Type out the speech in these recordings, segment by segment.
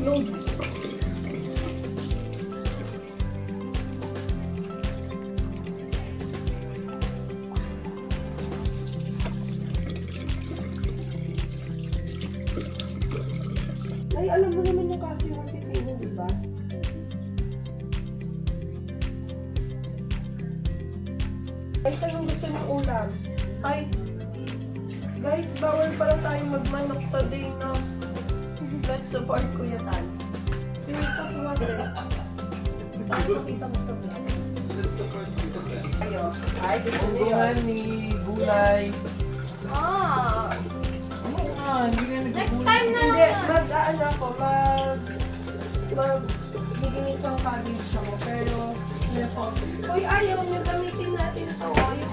Load. Ay, alam mo naman yung coffee recipe mo, di ba? Guys, anong gusto ng ulam? Ay, guys, bawal pala tayong magmanok today, no? Let's support Kuya Tan. Sige, pakuha din. Paano kita mo sa vlog? Let's support Kuya Tan. Ayo. Ay, gusto niyo Bungan yun. ni gulay. Ah! Ano nga, hindi ka Next nagugulay. time na Hindi, lang. giginis ang cabbage ako, pero hindi ako. Uy, ayaw niyo gamitin natin ito. Ayaw.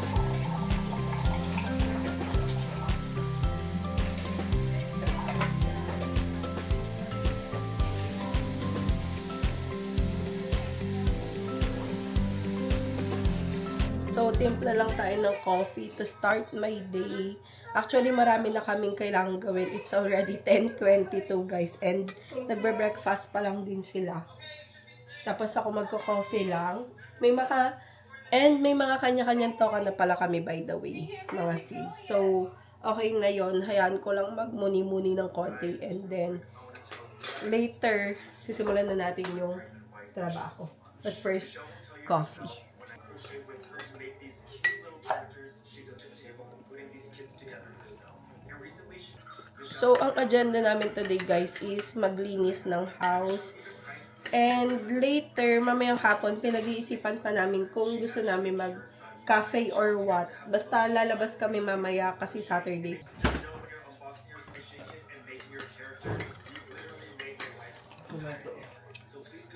So, timpla lang tayo ng coffee to start my day. Actually, marami na kaming kailangan gawin. It's already 10:22 guys. And nagbe-breakfast pa lang din sila. Tapos ako magko-coffee lang. May mga kanya-kanyang toka na pala kami by the way, mga sis. So, okay na yon. Hayaan ko lang magmuni-muni ng konti. And then, later, sisimulan na natin yung trabaho. But first, coffee. So, ang agenda namin today, guys, is maglinis ng house. And later, mamayang hapon, pinag-iisipan pa namin kung gusto namin mag-cafe or what. Basta lalabas kami mamaya kasi Saturday.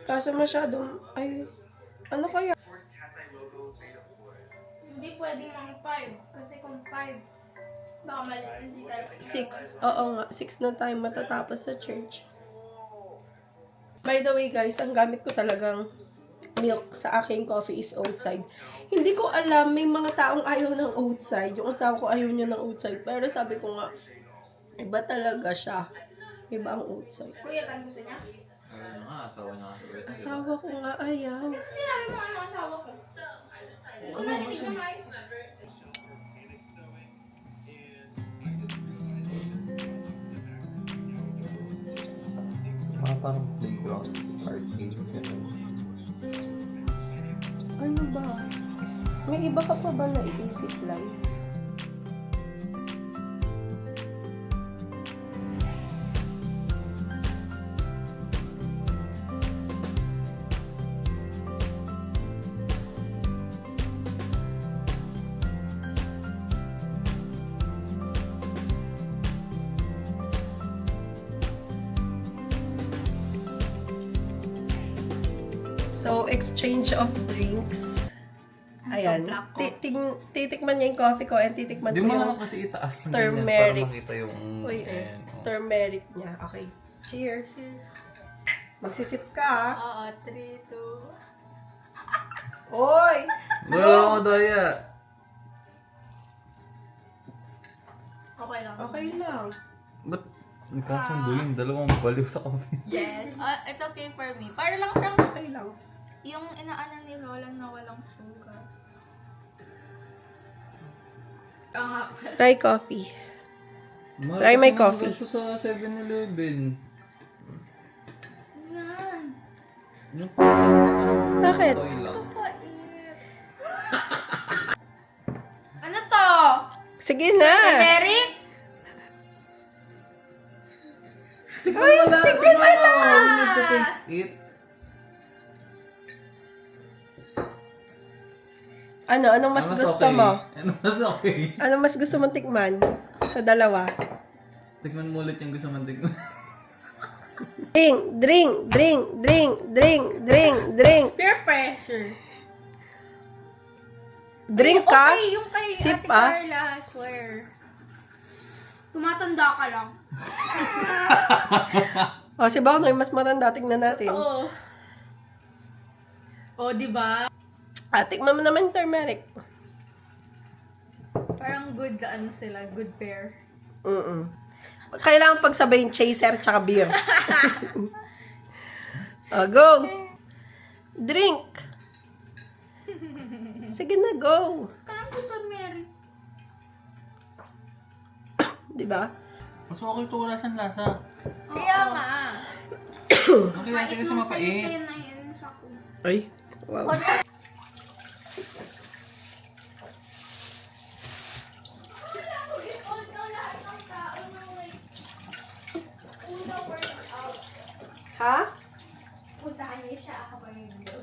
Kaso masyadong, ay, ano kaya? Hindi pwedeng mga 5. Kasi kung 5, baka mali, hindi tayo. 6. Oo nga, 6 na tayo matatapos sa church. By the way guys, ang gamit ko talagang milk sa aking coffee is outside. Hindi ko alam, may mga taong ayaw ng outside. Yung asawa ko ayaw niya ng outside. Pero sabi ko nga, iba talaga siya. Iba ang outside. Kuya, tan gusto niya? Ano nga, asawa niya nga. Asawa ko nga ayaw. Kasi sinabi mo ano asawa ko. Hindi ko narinig na maayos. Parang playground, arcade, gano'n. Ano ba? May iba ka pa ba na iisip lang? So, exchange of drinks. Ayan. Black Titikman niya yung coffee ko and titikman Di ko mo yung naman kasi itaas ng turmeric. ganyan para makita yung... Uy, ayan, oh. turmeric niya. Okay. Cheers. Magsisip ka, ha? Oo, 3, 2. Oy! Wala ako daya. Okay lang. Okay lang. Ba't nagkasundo yung dalawang baliw sa coffee? Yes. It's okay for me. Para lang siyang Okay lang. yung inaanan ni Lola na walang sugar. Try coffee. Mahal Try kasi my ng coffee. ganito sa 7-Eleven. Yan. Yung Bakit? toy lang. Kapait. Ano to? Sige na. Turmeric? Ay, tignan mo lang! You need to taste it. Ano? Anong mas Ano gusto okay? mo? Ano mas okay? Anong mas gusto mong tikman? Sa dalawa. Tikman mo ulit yung gusto mong tikman. Drink. Peer pressure. Drink Ay, ka? okay, yung kay Sip, Ate Carla, I swear. Tumatanda ka lang. O, si Bang, mas matanda. Tingnan natin. Oo. O, diba? Tikman mo naman yung turmeric. Parang good, ano sila, good pair. Kailangan pagsabayin chaser tsaka beer. Go! Drink! Sige na, go! Kanang gusto Mary. Diba? Mas okay ito, wala siyang lasa. Kaya nga. Okay natin kasi mapait. Kaya na yun sa ko. Ay, wow. Ha? Puntahan niyo siya kapag nag-video.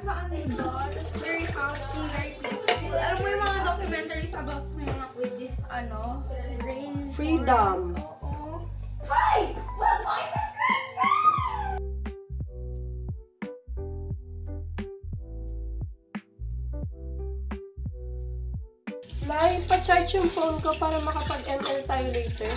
Saan nila? It's very healthy, very peaceful. Alam mo yung mga documentaries about sa mga with this, rain. Freedom. Oo. Hi! What voices May pa-charge yung phone ko para makapag-enter tayo later.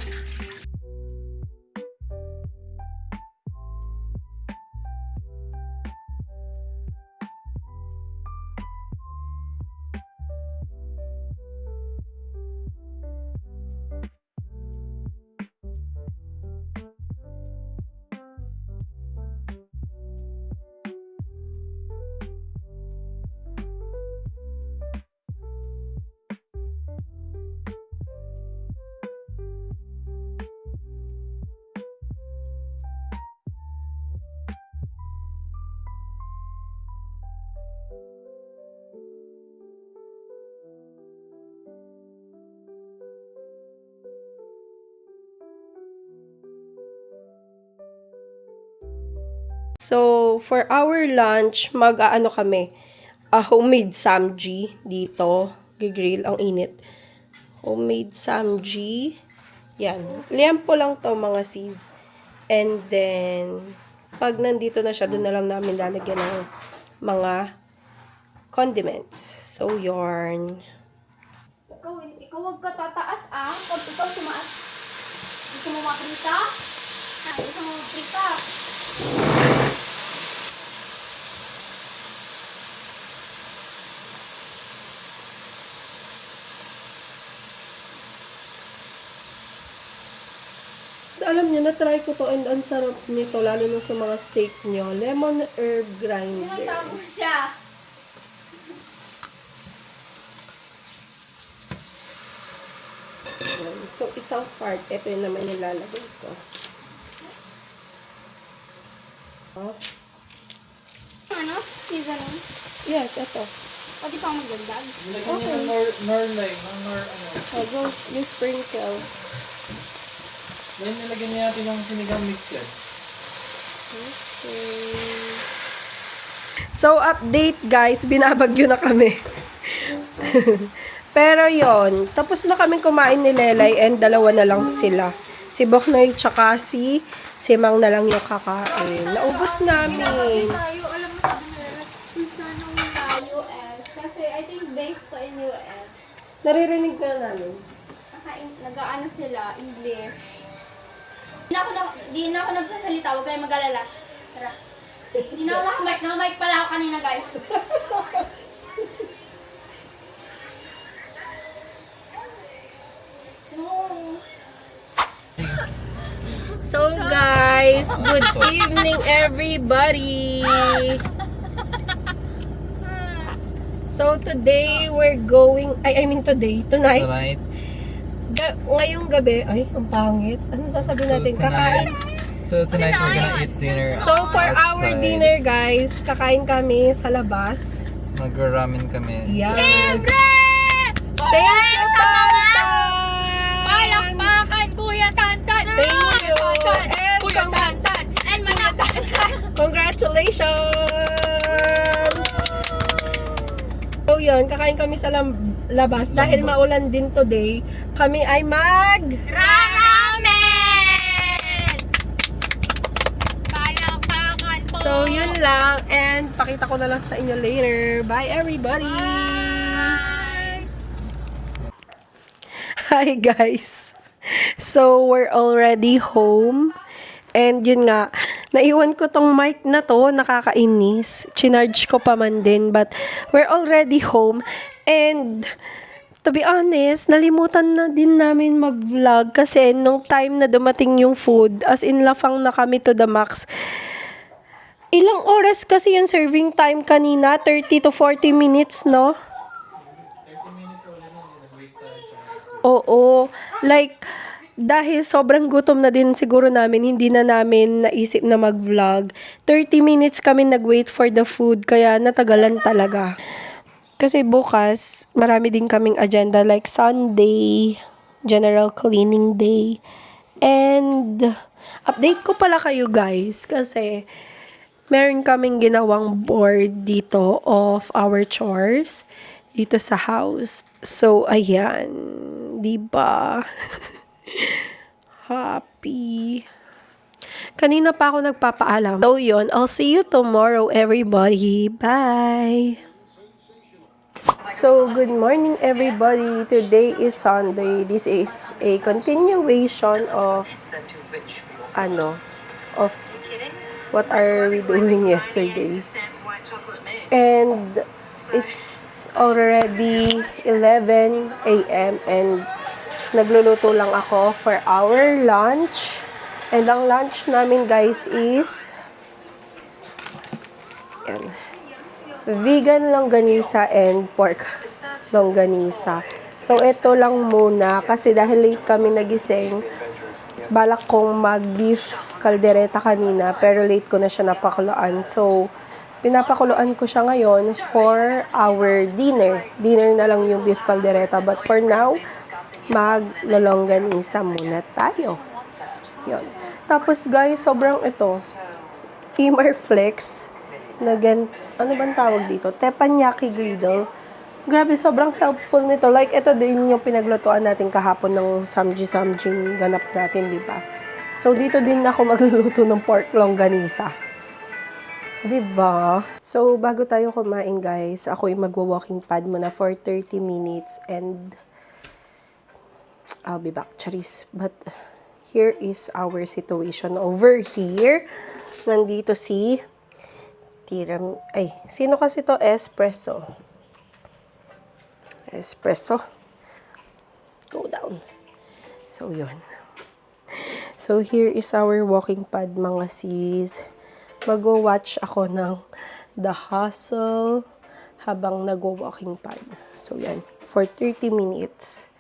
So, for our lunch, mag-aano kami, homemade samji dito. Gigrill, ang init. Homemade samji. Yan. Liampo lang to mga sis. And then, pag nandito na siya, doon na lang namin lalagyan ng mga condiments. So, yarn. Ikaw wag ka tataas Pag ikaw tumaas, gusto mo maprita? Gusto mo maprita? So, alam niyo, na-try ko to and ang sarap nito, lalo na sa mga steak nyo. Lemon herb grinder. Tinatapos siya. So, isang part, ito yung naman yung lalagay ko. Oh. Ano? Seasoning? Yes, ito. Pwede pang magdagdag. Nilagyan niya ng nor ano. I'll go, you sprinkle. Then nilagyan niya natin ng sinigang mixture. Okay. So, update guys, binabagyo na kami. Pero yon, tapos na kaming kumain ni Lelay and dalawa na lang sila. Si Boknoy tsaka si Mang na lang yung kakain. Naubos namin. Tayo, alam mo sabi nila, kung saan ang US. Kasi I think based to in US. Naririnig na namin. Nag-ano sila, English. Di na ako nagsasalita, huwag kayong mag-alala. Tara. Di na ako nakamic. Nakamic pala ako kanina, guys. No. So guys, good evening everybody. So today we're going, tonight. Tonight. Ngayong gabi, ay, ang pangit. Ano sasabihin natin? Kakain. So tonight we're gonna eat dinner So for our outside. dinner guys, kakain kami sa labas. Mag-ramen kami. Yes. Thank you, Tantan! Palakpakan, Kuya Tantan! Thank you! And Kuya Tantan! And Mana Tantan! congratulations! So yun, kakain kami sa labas. Dahil maulan din today, kami ay Ramen! Palakpakan po! So yun lang, and pakita ko na lang sa inyo later. Bye everybody! Bye! Hi guys! So we're already home. And yun nga, Naiwan ko tong mic na to, nakakainis. Chinarge ko pa man din, but we're already home. And, to be honest, nalimutan na din namin mag-vlog kasi nung time na dumating yung food, as in lafang na kami to the max. Ilang oras kasi yung serving time kanina? 30 to 40 minutes, no? Oo. Like, dahil sobrang gutom na din siguro namin, hindi na namin naisip na mag-vlog. 30 minutes kami nag-wait for the food, kaya natagalan talaga. Kasi bukas, marami din kaming agenda like Sunday, general cleaning day. And, update ko pala kayo guys, kasi meron kaming ginawang board dito of our chores dito sa house. So, ayan. Diba? Happy. Kanina pa ako nagpapaalam. So, yun. I'll see you tomorrow, everybody. Bye! So, good morning, everybody. Today is Sunday. This is a continuation of what are we doing yesterday. And it's already 11 a.m. and nagluluto lang ako for our lunch. And ang lunch namin guys is yan, vegan longganisa and pork longganisa. So ito lang muna kasi dahil late kami nagising, balak kong mag beef caldereta kanina pero late ko na siya napakuluan. So pinapakuluan ko siya ngayon for our dinner. Dinner na lang yung beef caldereta. But for now, maglolongganisa muna tayo. Yun. Tapos guys, sobrang ito. Immer Flex. Ano bang tawag dito? Teppanyaki griddle. Grabe, sobrang helpful nito. Like, ito din yung pinaglutuan natin kahapon ng samji-samjing ganap natin, di ba? So, dito din ako magluluto ng pork longganisa. Diba? So, bago tayo kumain guys, ako'y magwa-walking pad muna for 30 minutes and I'll be back. Charis. But, here is our situation over here. Nandito si sino kasi to? Espresso. Espresso. Go down. So, yun. So, here is our walking pad, mga sis. Mag-watch ako ng The Hustle habang nag-walking pad. So, yan. For 30 minutes.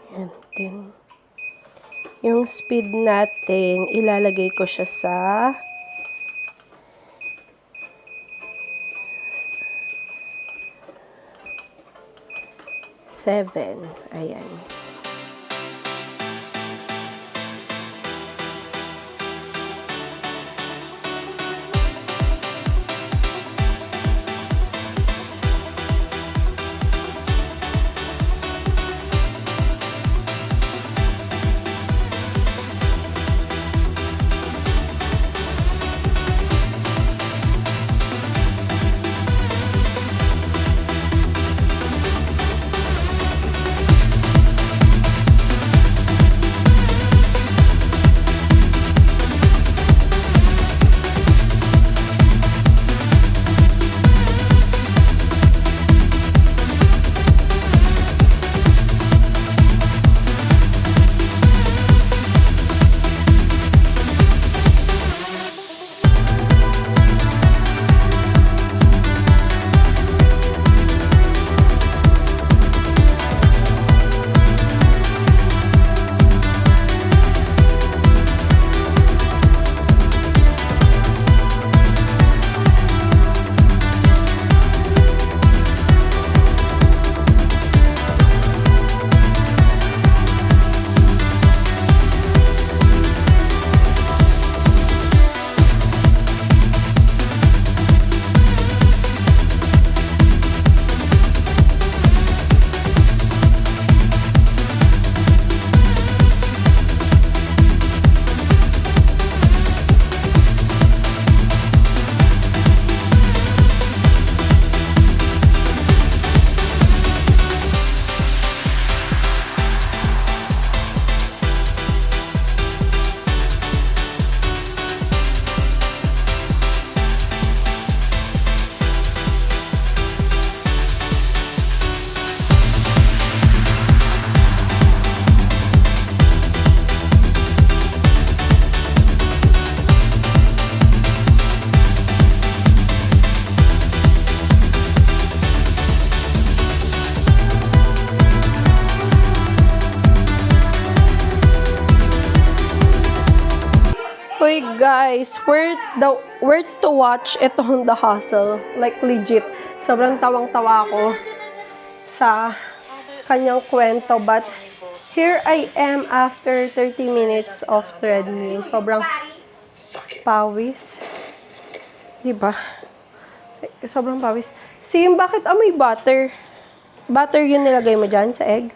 And then, yung speed natin, ilalagay ko siya sa 7. Ayan. Hey guys, worth to watch itong The Hustle. Like legit. Sobrang tawang-tawa ako sa kanyang kwento. But here I am after 30 minutes of treadmill. Sobrang pawis. Diba? Sobrang pawis. Sim, bakit amoy butter? Butter yun nilagay mo dyan sa egg?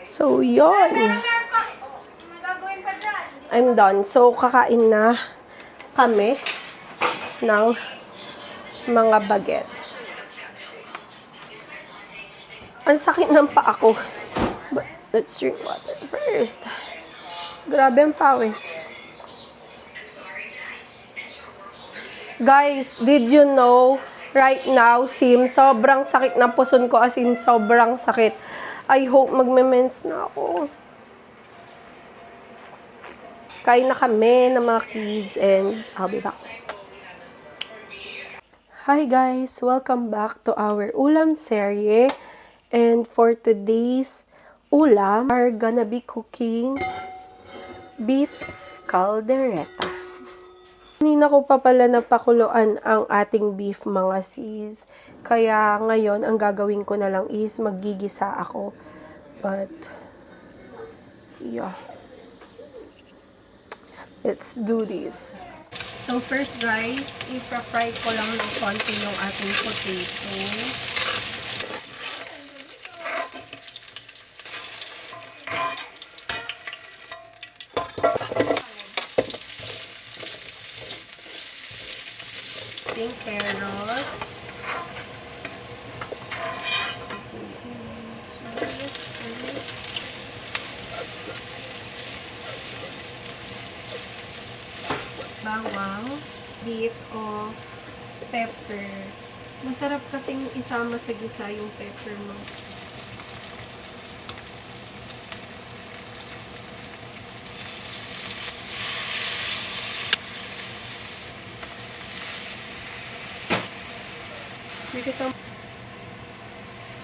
So, yun. I'm done. So, kakain na kami ng mga bagets. Ang sakit ng paa ko. But, let's drink water first. Grabe ang pawis. Guys, did you know, right now, Sim, sobrang sakit ng puson ko, as in, sobrang sakit. I hope magme-mens na ako. Kain na kami ng mga kids and I'll be back. Hi guys! Welcome back to our ulam serye. And for today's ulam, we're gonna be cooking beef caldereta. Kanina ko pa pala napakuluan ang ating beef, mga sis. Kaya ngayon, ang gagawin ko na lang is maggigisa ako. But, yeah. Let's do this. So, first guys, i-fry ko lang ng konti yung ating potatoes. Ating carrots. Bawang, bit of pepper. Masarap kasing isama sa gisa yung pepper mo.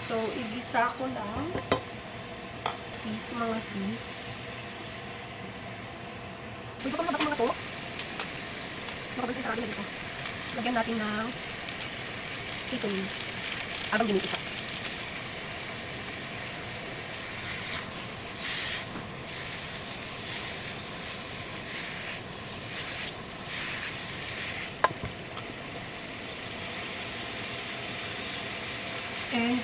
So, igisa ko lang. Please, mga sis. Pwede ko mga to. Makabalik sa akin dito. Lagyan natin ng seasoning. Habang ginigisa. And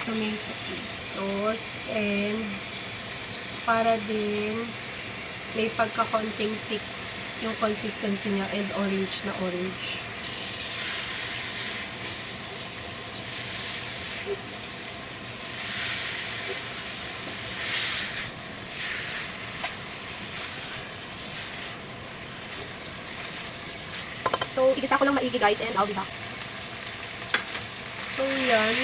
tomato paste. And para din may pagka-konting thick yung consistency niya and orange na orange. So, igisa ko lang maigi guys and I'll be back. So, yan.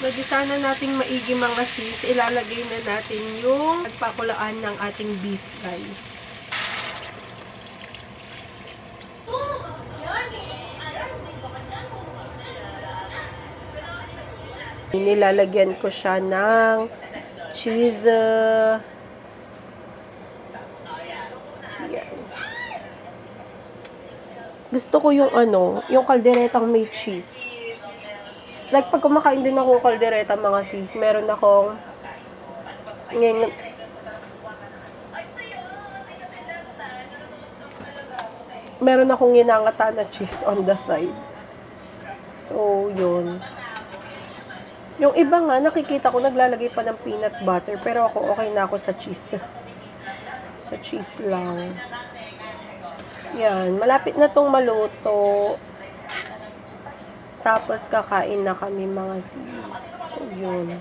Nagisa na natin maigi mga sis. Ilalagay na natin yung nagpakulaan ng ating beef guys. Nilalagyan ko siya ng cheese. Yan. Gusto ko yung yung kalderetang may cheese. Like, pag kumakain din ako kaldereta, mga sis, meron akong ngayon, meron akong ginangata na cheese on the side. So, yun. Yung iba nga, nakikita ko, naglalagay pa ng peanut butter. Pero ako, okay na ako sa cheese. Sa cheese lang. Yan. Malapit na tong maluto. Tapos, kakain na kami mga sis. So, yun.